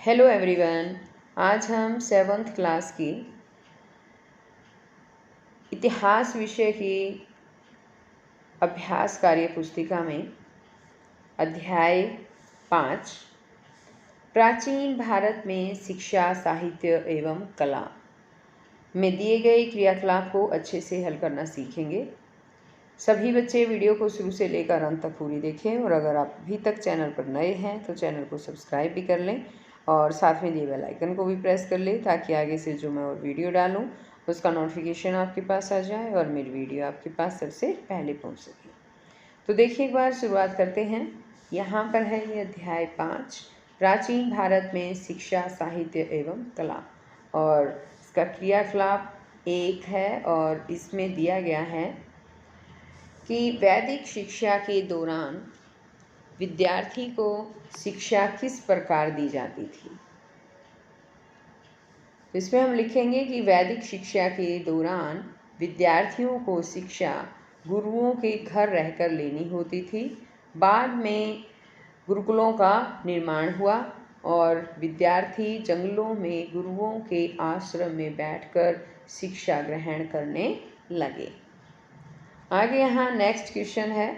Hello everyone. आज हम 7th class की इतिहास विषय की अभ्यास कार्य पुस्तिका में अध्याय 5 प्राचीन भारत में शिक्षा, साहित्य एवं कला में दिए गए क्रियाकलाप को अच्छे से हल करना सीखेंगे। सभी बच्चे वीडियो को शुरू से लेकर अंत तक पूरी देखें और अगर आप अभी तक चैनल पर नए हैं तो चैनल को सब्सक्राइब भी कर लें और साथ में दिए बेल आइकन को भी प्रेस कर लें ताकि आगे से जो मैं और वीडियो डालूं उसका नोटिफिकेशन आपके पास आ जाए और मेरी वीडियो आपके पास सबसे पहले पहुंच सके। तो देखिए, एक बार शुरुआत करते हैं। यहाँ पर है ये अध्याय 5 प्राचीन भारत में शिक्षा, साहित्य एवं कला, और इसका क्रियाकलाप 1 है और इसमें दिया गया है कि वैदिक शिक्षा के दौरान विद्यार्थी को शिक्षा किस प्रकार दी जाती थी। तो इसमें हम लिखेंगे कि वैदिक शिक्षा के दौरान विद्यार्थियों को शिक्षा गुरुओं के घर रहकर लेनी होती थी। बाद में गुरुकुलों का निर्माण हुआ और विद्यार्थी जंगलों में गुरुओं के आश्रम में बैठकर शिक्षा ग्रहण करने लगे। आगे यहाँ नेक्स्ट क्वेश्चन है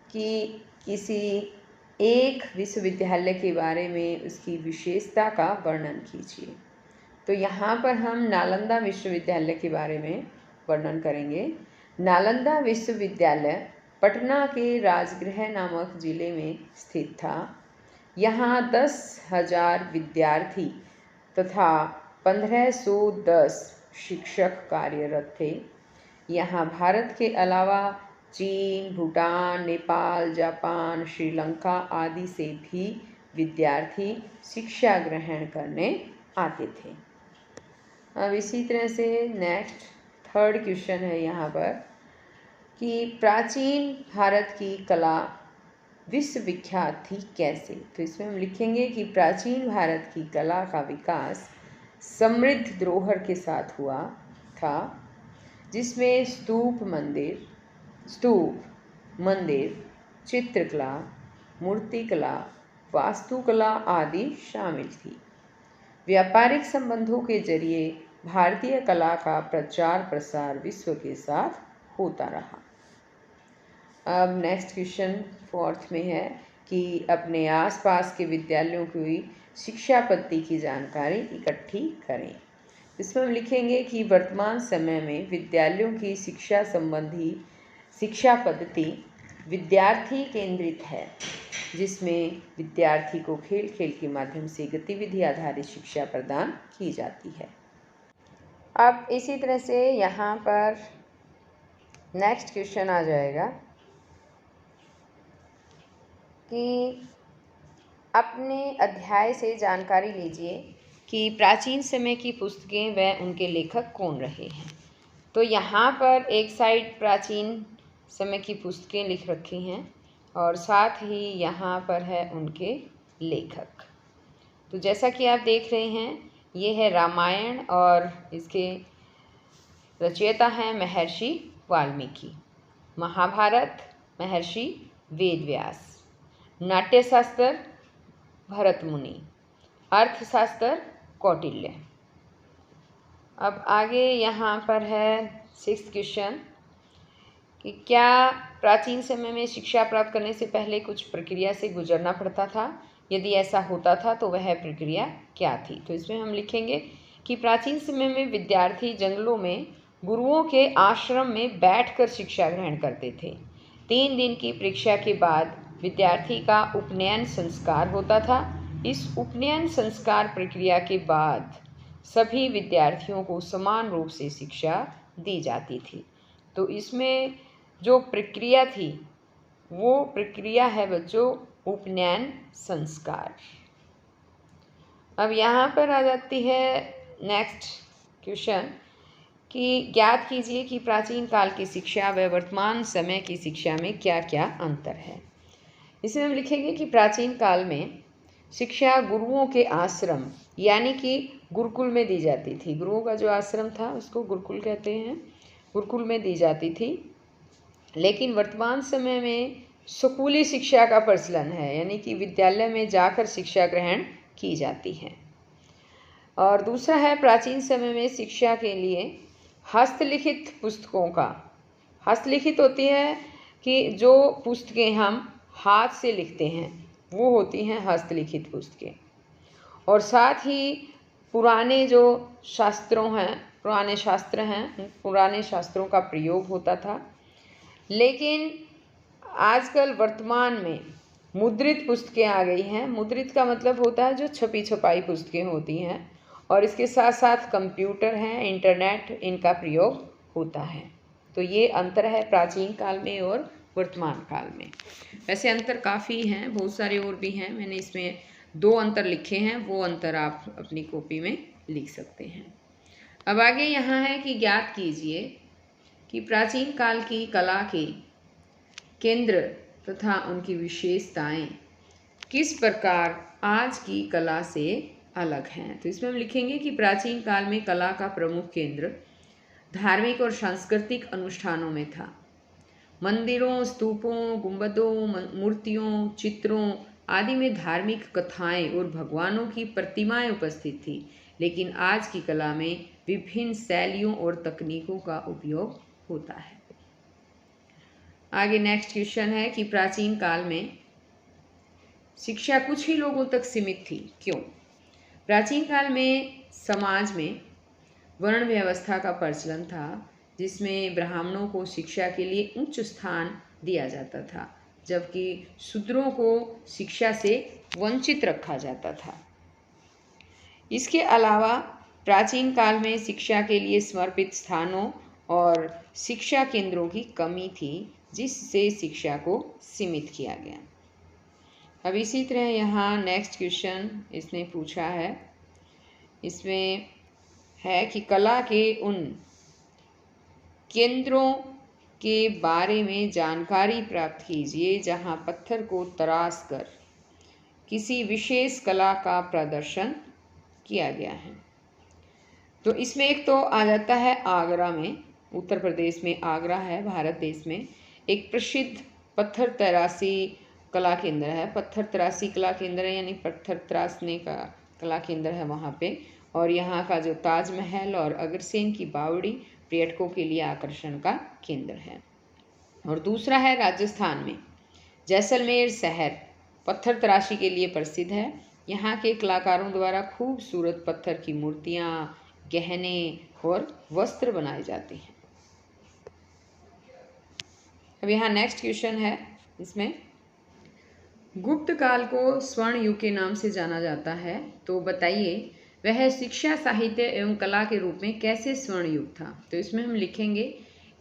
कि किसी एक विश्वविद्यालय के बारे में उसकी विशेषता का वर्णन कीजिए। तो यहाँ पर हम नालंदा विश्वविद्यालय के बारे में वर्णन करेंगे। नालंदा विश्वविद्यालय पटना के राजगृह नामक जिले में स्थित था। यहाँ 10,000 विद्यार्थी तथा 1510 शिक्षक कार्यरत थे। यहाँ भारत के अलावा चीन, भूटान, नेपाल, जापान, श्रीलंका आदि से भी विद्यार्थी शिक्षा ग्रहण करने आते थे। अब इसी तरह से नेक्स्ट थर्ड क्वेश्चन है यहाँ पर कि प्राचीन भारत की कला विश्वविख्यात थी कैसे। तो इसमें हम लिखेंगे कि प्राचीन भारत की कला का विकास समृद्ध धरोहर के साथ हुआ था, जिसमें स्तूप, मंदिर, चित्रकला, मूर्तिकला, वास्तुकला आदि शामिल थी। व्यापारिक संबंधों के जरिए भारतीय कला का प्रचार प्रसार विश्व के साथ होता रहा। अब नेक्स्ट क्वेश्चन फोर्थ में है कि अपने आसपास के विद्यालयों की शिक्षा पद्धति की जानकारी इकट्ठी करें। इसमें हम लिखेंगे कि वर्तमान समय में विद्यालयों की शिक्षा संबंधी शिक्षा पद्धति विद्यार्थी केंद्रित है, जिसमें विद्यार्थी को खेल खेल के माध्यम से गतिविधि आधारित शिक्षा प्रदान की जाती है। अब इसी तरह से यहाँ पर नेक्स्ट क्वेश्चन आ जाएगा कि अपने अध्याय से जानकारी लीजिए कि प्राचीन समय की पुस्तकें व उनके लेखक कौन रहे हैं। तो यहाँ पर एक साइड प्राचीन समय की पुस्तकें लिख रखी हैं और साथ ही यहाँ पर है उनके लेखक। तो जैसा कि आप देख रहे हैं, ये है रामायण और इसके रचयिता हैं महर्षि वाल्मीकि। महाभारत महर्षि वेदव्यास। नाट्यशास्त्र भरत मुनि। अर्थशास्त्र कौटिल्य। अब आगे यहाँ पर है 6th क्वेश्चन कि क्या प्राचीन समय में शिक्षा प्राप्त करने से पहले कुछ प्रक्रिया से गुजरना पड़ता था? यदि ऐसा होता था तो वह प्रक्रिया क्या थी? तो इसमें हम लिखेंगे कि प्राचीन समय में विद्यार्थी जंगलों में गुरुओं के आश्रम में बैठकर शिक्षा ग्रहण करते थे। 3 दिन की परीक्षा के बाद विद्यार्थी का उपनयन संस्कार होता था। इस उपनयन संस्कार प्रक्रिया के बाद सभी विद्यार्थियों को समान रूप से शिक्षा दी जाती थी। तो इसमें जो प्रक्रिया थी वो प्रक्रिया है बच्चों उपनयन संस्कार। अब यहाँ पर आ जाती है नेक्स्ट क्वेश्चन कि ज्ञात कीजिए कि प्राचीन काल की शिक्षा व वर्तमान समय की शिक्षा में क्या क्या अंतर है। इसमें हम लिखेंगे कि प्राचीन काल में शिक्षा गुरुओं के आश्रम यानी कि गुरुकुल में दी जाती थी। गुरुओं का जो आश्रम था उसको गुरुकुल कहते हैं, गुरुकुल में दी जाती थी। लेकिन वर्तमान समय में स्कूली शिक्षा का प्रचलन है, यानी कि विद्यालय में जाकर शिक्षा ग्रहण की जाती है। और दूसरा है प्राचीन समय में शिक्षा के लिए हस्तलिखित पुस्तकों का, हस्तलिखित होती है कि जो पुस्तकें हम हाथ से लिखते हैं वो होती हैं हस्तलिखित पुस्तकें। और साथ ही पुराने जो शास्त्रों हैं, पुराने शास्त्र हैं, पुराने शास्त्रों का प्रयोग होता था। लेकिन आजकल वर्तमान में मुद्रित पुस्तकें आ गई हैं। मुद्रित का मतलब होता है जो छपी छपाई पुस्तकें होती हैं, और इसके साथ साथ कंप्यूटर हैं, इंटरनेट, इनका प्रयोग होता है। तो ये अंतर है प्राचीन काल में और वर्तमान काल में। वैसे अंतर काफ़ी हैं, बहुत सारे और भी हैं, मैंने इसमें 2 अंतर लिखे हैं, वो अंतर आप अपनी कॉपी में लिख सकते हैं। अब आगे यहाँ है कि ज्ञात कीजिए कि प्राचीन काल की कला के केंद्र तथा उनकी विशेषताएं किस प्रकार आज की कला से अलग हैं। तो इसमें हम लिखेंगे कि प्राचीन काल में कला का प्रमुख केंद्र धार्मिक और सांस्कृतिक अनुष्ठानों में था। मंदिरों, स्तूपों, गुंबदों, मूर्तियों, चित्रों आदि में धार्मिक कथाएं और भगवानों की प्रतिमाएं उपस्थित थी। लेकिन आज की कला में विभिन्न शैलियों और तकनीकों का उपयोग होता है। आगे नेक्स्ट क्वेश्चन है कि प्राचीन काल में शिक्षा कुछ ही लोगों तक सीमित थी, क्यों? प्राचीन काल में समाज में वर्ण व्यवस्था का प्रचलन था, जिसमें ब्राह्मणों को शिक्षा के लिए उच्च स्थान दिया जाता था, जबकि शूद्रों को शिक्षा से वंचित रखा जाता था। इसके अलावा प्राचीन काल में शिक्षा के लिए समर्पित स्थानों और शिक्षा केंद्रों की कमी थी, जिससे शिक्षा को सीमित किया गया। अब इसी तरह यहाँ नेक्स्ट क्वेश्चन इसने पूछा है, इसमें है कि कला के उन केंद्रों के बारे में जानकारी प्राप्त कीजिए जहाँ पत्थर को तराश कर किसी विशेष कला का प्रदर्शन किया गया है। तो इसमें एक तो आ जाता है आगरा में, उत्तर प्रदेश में आगरा है, भारत देश में एक प्रसिद्ध पत्थर तराशी कला केंद्र है। पत्थर तराशी कला केंद्र है, यानी पत्थर तराशने का कला केंद्र है वहाँ पे। और यहाँ का जो ताजमहल और अग्रसेन की बावड़ी पर्यटकों के लिए आकर्षण का केंद्र है। और दूसरा है राजस्थान में जैसलमेर शहर पत्थर तराशी के लिए प्रसिद्ध है। यहाँ के कलाकारों द्वारा खूबसूरत पत्थर की मूर्तियाँ, गहने और वस्त्र बनाए जाते हैं। अब यहाँ नेक्स्ट क्वेश्चन है, इसमें गुप्त काल को स्वर्ण युग के नाम से जाना जाता है, तो बताइए वह शिक्षा, साहित्य एवं कला के रूप में कैसे स्वर्ण युग था। तो इसमें हम लिखेंगे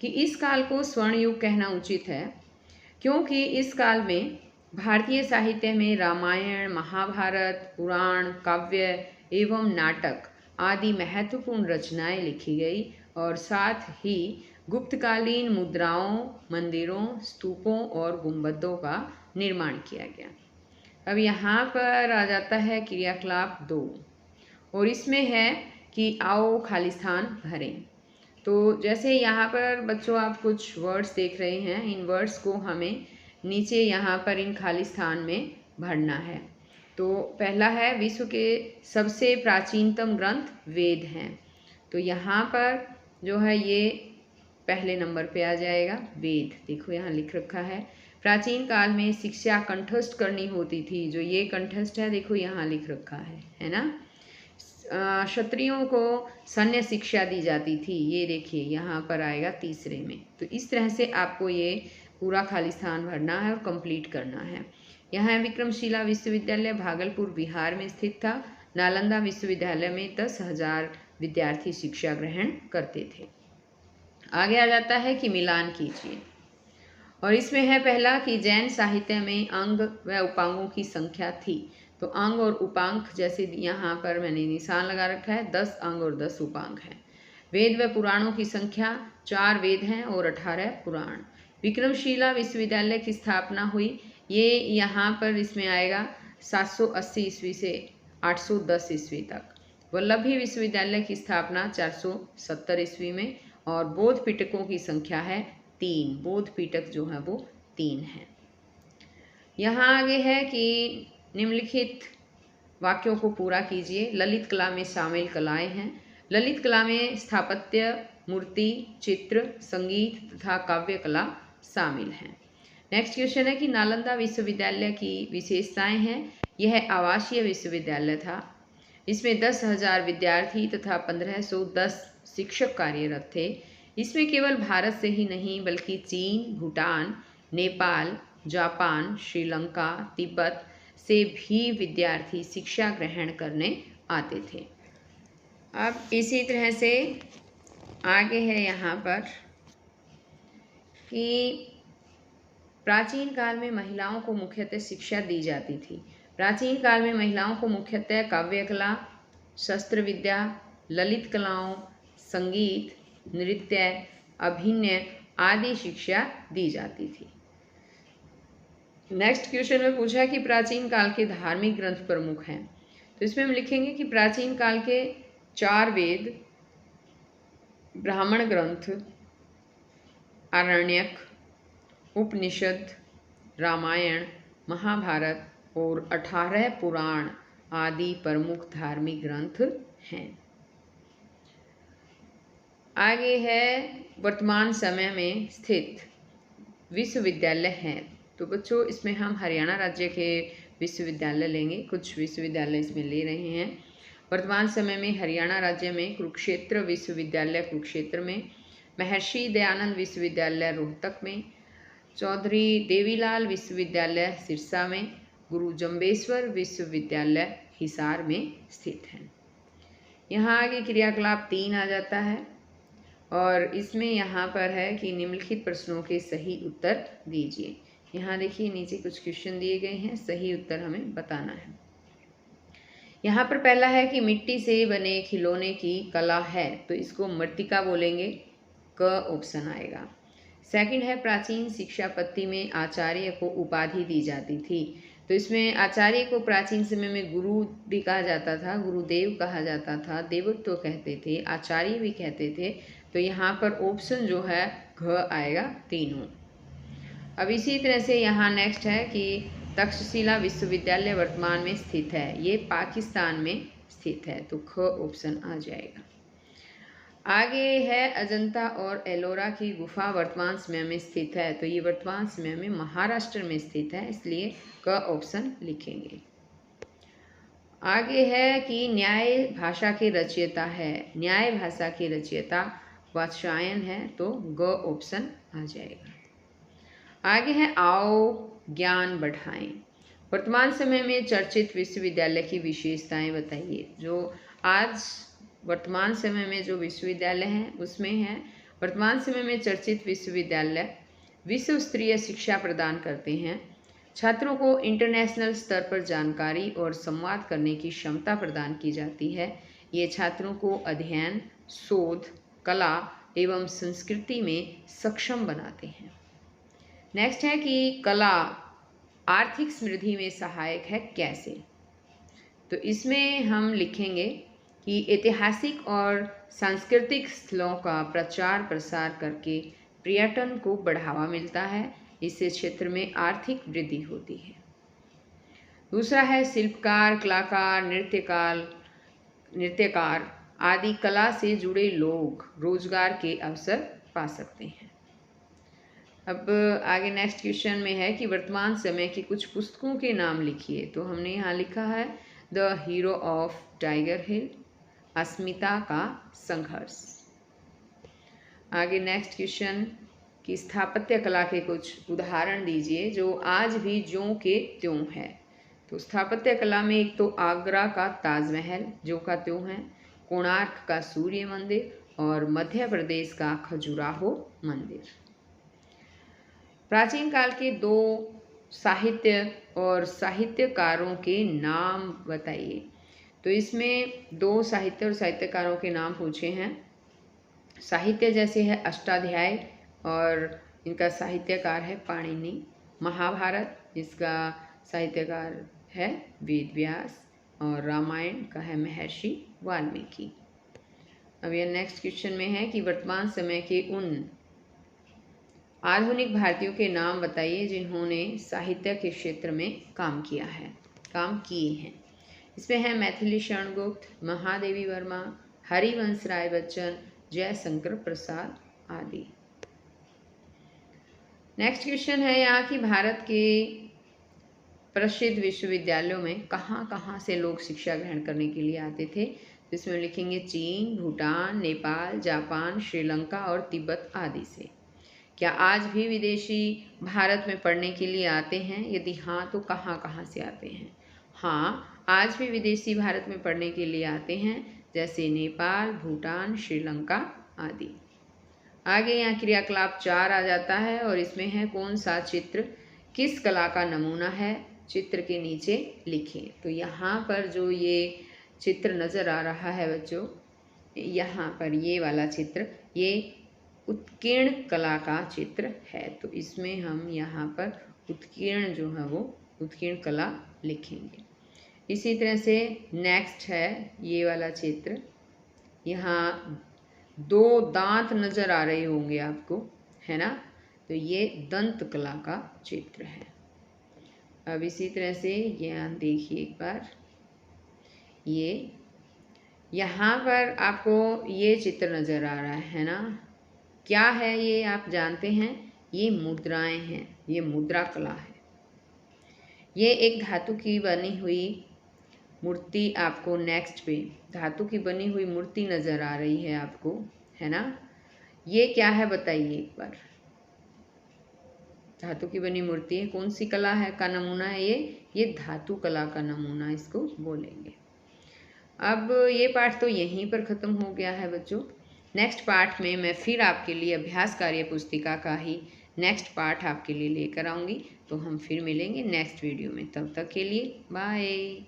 कि इस काल को स्वर्ण युग कहना उचित है, क्योंकि इस काल में भारतीय साहित्य में रामायण, महाभारत, पुराण, काव्य एवं नाटक आदि महत्वपूर्ण रचनाएं लिखी गई, और साथ ही गुप्तकालीन मुद्राओं, मंदिरों, स्तूपों और गुंबदों का निर्माण किया गया। अब यहाँ पर आ जाता है क्रियाकलाप 2, और इसमें है कि आओ खालिस्तान भरें। तो जैसे यहाँ पर बच्चों आप कुछ वर्ड्स देख रहे हैं, इन वर्ड्स को हमें नीचे यहाँ पर इन खालिस्तान में भरना है। तो पहला है विश्व के सबसे प्राचीनतम ग्रंथ वेद हैं, तो यहाँ पर जो है ये पहले नंबर पे आ जाएगा वेद। देखो यहाँ लिख रखा है प्राचीन काल में शिक्षा कंठस्थ करनी होती थी, जो ये कंठस्थ है देखो यहाँ लिख रखा है ना। क्षत्रियों को सैन्य शिक्षा दी जाती थी, ये देखिए यहाँ पर आएगा तीसरे में। तो इस तरह से आपको ये पूरा खालिस्तान भरना है और कंप्लीट करना है। यहाँ विक्रमशिला विश्वविद्यालय भागलपुर बिहार में स्थित था। नालंदा विश्वविद्यालय में 10,000 विद्यार्थी शिक्षा ग्रहण करते थे। आगे आ जाता है कि मिलान कीजिए, और इसमें है पहला कि जैन साहित्य में अंग व उपांगों की संख्या थी। तो अंग और उपांग जैसे यहाँ पर मैंने निशान लगा रखा है, 10 अंग और 10 उपांग हैं। वेद व पुराणों की संख्या 4 वेद हैं और 18 पुराण। विक्रमशिला विश्वविद्यालय की स्थापना हुई, ये यहाँ पर इसमें आएगा 780 ईस्वी से 810 ईस्वी तक। वल्लभी विश्वविद्यालय की स्थापना 470 ईस्वी में, और बौद्ध पिटकों की संख्या है 3। बौद्ध पिटक जो है वो 3 है। यहाँ आगे है कि निम्नलिखित वाक्यों को पूरा कीजिए। ललित कला में शामिल कलाएं हैं। ललित कला में स्थापत्य, मूर्ति, चित्र, संगीत तथा काव्य कला शामिल हैं। नेक्स्ट क्वेश्चन है कि नालंदा विश्वविद्यालय की विशेषताएं हैं। यह आवासीय विश्वविद्यालय था। इसमें 10,000 विद्यार्थी तथा 1510 शिक्षक कार्यरत थे। इसमें केवल भारत से ही नहीं बल्कि चीन, भूटान, नेपाल, जापान, श्रीलंका, तिब्बत से भी विद्यार्थी शिक्षा ग्रहण करने आते थे। अब इसी तरह से आगे है यहाँ पर कि प्राचीन काल में महिलाओं को मुख्यतः शिक्षा दी जाती थी। प्राचीन काल में महिलाओं को मुख्यतः काव्य कला, शस्त्र विद्या, ललित कलाओं, संगीत, नृत्य, अभिनय आदि शिक्षा दी जाती थी। नेक्स्ट क्वेश्चन में पूछा है कि प्राचीन काल के धार्मिक ग्रंथ प्रमुख हैं। तो इसमें हम लिखेंगे कि प्राचीन काल के 4 वेद, ब्राह्मण ग्रंथ, आरण्यक, उपनिषद, रामायण, महाभारत और 18 पुराण आदि प्रमुख धार्मिक ग्रंथ हैं। आगे है वर्तमान समय में स्थित विश्वविद्यालय हैं। तो बच्चों इसमें हम हरियाणा राज्य के विश्वविद्यालय लेंगे, कुछ विश्वविद्यालय इसमें ले रहे हैं। वर्तमान समय में हरियाणा राज्य में कुरुक्षेत्र विश्वविद्यालय कुरुक्षेत्र में, महर्षि दयानंद विश्वविद्यालय रोहतक में, चौधरी देवीलाल विश्वविद्यालय सिरसा में, गुरु जम्बेश्वर विश्वविद्यालय हिसार में स्थित है। यहाँ आगे क्रियाकलाप 3 आ जाता है और इसमें यहाँ पर है कि निम्नलिखित प्रश्नों के सही उत्तर दीजिए। यहाँ देखिए नीचे कुछ क्वेश्चन दिए गए हैं, सही उत्तर हमें बताना है। यहाँ पर पहला है कि मिट्टी से बने खिलौने की कला है, तो इसको मृत्तिका बोलेंगे, क ऑप्शन आएगा। सेकंड है प्राचीन शिक्षा पद्धति में आचार्य को उपाधि दी जाती थी, तो इसमें आचार्य को प्राचीन समय में गुरु भी कहा जाता था, गुरुदेव कहा जाता था, देवत्व कहते थे, आचार्य भी कहते थे। तो यहाँ पर ऑप्शन जो है घ आएगा तीनों। अब इसी तरह से यहाँ नेक्स्ट है कि तक्षशिला विश्वविद्यालय वर्तमान में स्थित है, ये पाकिस्तान में स्थित है, तो ख ऑप्शन आ जाएगा। आगे है अजंता और एलोरा की गुफा वर्तमान समय में स्थित है, तो ये वर्तमान समय में महाराष्ट्र में स्थित है, इसलिए क ऑप्शन लिखेंगे। आगे है कि न्याय भाषा के रचयिता है, न्याय भाषा के रचयिता वात्स्यायन है, तो ग ऑप्शन आ जाएगा। आगे है आओ ज्ञान बढ़ाएं, वर्तमान समय में चर्चित विश्वविद्यालय की विशेषताएं बताइए। जो आज वर्तमान समय में जो विश्वविद्यालय हैं उसमें है, वर्तमान समय में चर्चित विश्वविद्यालय विश्व स्तरीय शिक्षा प्रदान करते हैं, छात्रों को इंटरनेशनल स्तर पर जानकारी और संवाद करने की क्षमता प्रदान की जाती है, ये छात्रों को अध्ययन, शोध, कला एवं संस्कृति में सक्षम बनाते हैं। नेक्स्ट है कि कला आर्थिक समृद्धि में सहायक है, कैसे? तो इसमें हम लिखेंगे कि ऐतिहासिक और सांस्कृतिक स्थलों का प्रचार प्रसार करके पर्यटन को बढ़ावा मिलता है, इससे क्षेत्र में आर्थिक वृद्धि होती है। दूसरा है शिल्पकार, कलाकार, नृत्यकार आदि कला से जुड़े लोग रोजगार के अवसर पा सकते हैं। अब आगे नेक्स्ट क्वेश्चन में है कि वर्तमान समय की कुछ पुस्तकों के नाम लिखिए, तो हमने यहाँ लिखा है द हीरो ऑफ टाइगर हिल, अस्मिता का संघर्ष। आगे नेक्स्ट क्वेश्चन कि स्थापत्य कला के कुछ उदाहरण दीजिए जो आज भी ज्यों के त्यों है। तो स्थापत्य कला में एक तो आगरा का ताजमहल ज्यों का त्यों है, कोणार्क का सूर्य मंदिर और मध्य प्रदेश का खजुराहो मंदिर। प्राचीन काल के 2 साहित्य और साहित्यकारों के नाम बताइए। तो इसमें 2 साहित्य और साहित्यकारों के नाम पूछे हैं। साहित्य जैसे है अष्टाध्याय और इनका साहित्यकार है पाणिनि। महाभारत इसका साहित्यकार है वेद व्यास और रामायण का है महर्षि वाल्मीकि। अब यह नेक्स्ट क्वेश्चन में है कि वर्तमान समय के उन आधुनिक भारतीयों के नाम बताइए जिन्होंने साहित्य के क्षेत्र में काम किए हैं। इसमें है मैथिली शरण गुप्त, महादेवी वर्मा, हरिवंश राय बच्चन, जयशंकर प्रसाद आदि। नेक्स्ट क्वेश्चन है यहाँ की भारत के प्रसिद्ध विश्वविद्यालयों में कहाँ कहाँ से लोग शिक्षा ग्रहण करने के लिए आते थे। तो इसमें लिखेंगे चीन, भूटान, नेपाल, जापान, श्रीलंका और तिब्बत आदि से। क्या आज भी विदेशी भारत में पढ़ने के लिए आते हैं? यदि हाँ तो कहाँ कहाँ से आते हैं? हाँ, आज भी विदेशी भारत में पढ़ने के लिए आते हैं, जैसे नेपाल, भूटान, श्रीलंका आदि। आगे यहाँ क्रियाकलाप 4 आ जाता है और इसमें है कौन सा चित्र किस कला का नमूना है, चित्र के नीचे लिखें। तो यहाँ पर जो ये चित्र नज़र आ रहा है बच्चों, यहाँ पर ये वाला चित्र ये उत्कीर्ण कला का चित्र है। तो इसमें हम यहाँ पर उत्कीर्ण जो है वो उत्कीर्ण कला लिखेंगे। इसी तरह से नेक्स्ट है ये वाला चित्र, यहाँ 2 दांत नज़र आ रहे होंगे आपको, है ना। तो ये दंत कला का चित्र है। अब इसी तरह से यहाँ देखिए एक बार, ये यहाँ पर आपको ये चित्र नज़र आ रहा है ना, क्या है ये आप जानते हैं? ये मुद्राएं हैं, ये मुद्रा कला है। ये एक धातु की बनी हुई मूर्ति आपको नेक्स्ट पे धातु की बनी हुई मूर्ति नज़र आ रही है आपको, है ना। ये क्या है बताइए एक बार। धातु की बनी मूर्ति है, कौन सी कला है का नमूना है ये धातु कला का नमूना इसको बोलेंगे। अब ये पाठ तो यहीं पर ख़त्म हो गया है बच्चों। नेक्स्ट पार्ट में मैं फिर आपके लिए अभ्यास कार्य पुस्तिका का ही नेक्स्ट पार्ट आपके लिए लेकर आऊँगी। तो हम फिर मिलेंगे नेक्स्ट वीडियो में, तब तक के लिए बाय।